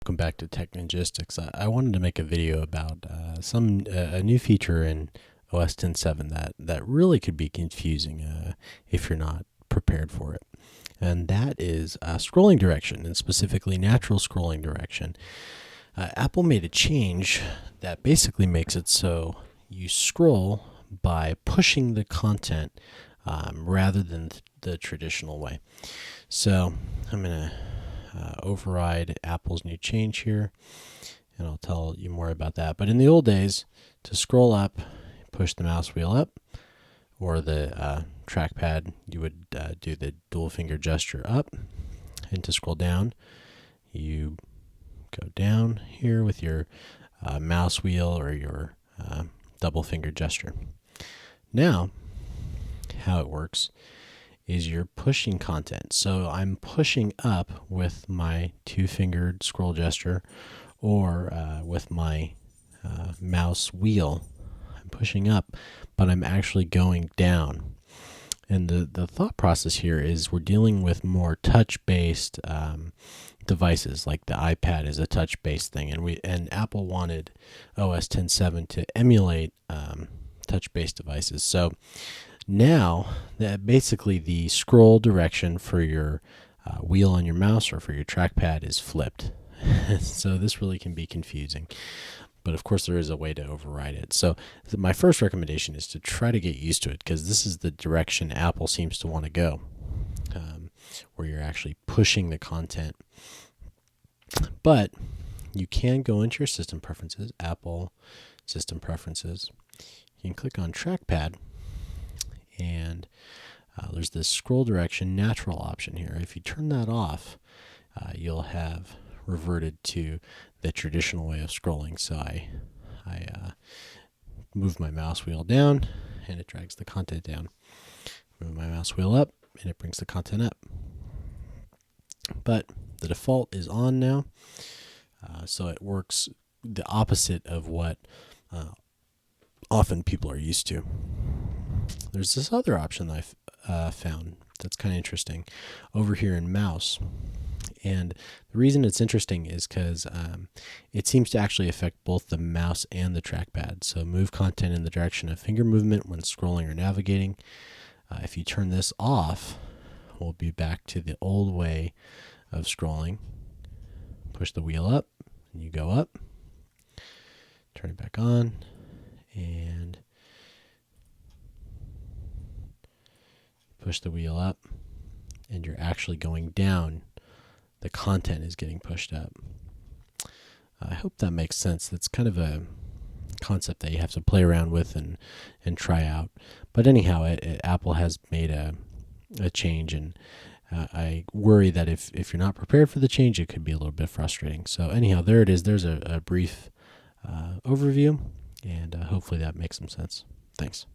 Welcome back to Technologistics. I wanted to make a video about a new feature in OS 10.7 that really could be confusing if you're not prepared for it. And that is scrolling direction, and specifically natural scrolling direction. Apple made a change that basically makes it so you scroll by pushing the content rather than the traditional way. So I'm going to override Apple's new change here, and I'll tell you more about that. But in the old days, to scroll up, push the mouse wheel up, or the trackpad, you would do the dual finger gesture up, and to scroll down, you go down here with your mouse wheel or your double finger gesture. Now, how it works is you're pushing content. So I'm pushing up with my two-fingered scroll gesture or with my mouse wheel. I'm pushing up, but I'm actually going down. And the thought process here is we're dealing with more touch-based devices, like the iPad is a touch-based thing, and Apple wanted OS 10.7 to emulate touch-based devices. So now that basically the scroll direction for your wheel on your mouse or for your trackpad is flipped. So this really can be confusing. But of course there is a way to override it. So my first recommendation is to try to get used to it, because this is the direction Apple seems to want to go, where you're actually pushing the content. But you can go into your system preferences, Apple system preferences. You can click on trackpad, and there's this scroll direction natural option here. If you turn that off, you'll have reverted to the traditional way of scrolling. So I move my mouse wheel down, and it drags the content down. Move my mouse wheel up, and it brings the content up. But the default is on now, so it works the opposite of what often people are used to. There's this other option that I've found that's kind of interesting over here in mouse. And the reason it's interesting is because it seems to actually affect both the mouse and the trackpad. So move content in the direction of finger movement when scrolling or navigating. If you turn this off, we'll be back to the old way of scrolling. Push the wheel up, and you go up. Turn it back on, and push the wheel up, and you're actually going down. The content is getting pushed up. I hope that makes sense. That's kind of a concept that you have to play around with and try out. But anyhow, Apple has made a change, and I worry that if you're not prepared for the change, it could be a little bit frustrating. So anyhow, there it is. There's a brief overview, and hopefully that makes some sense. Thanks.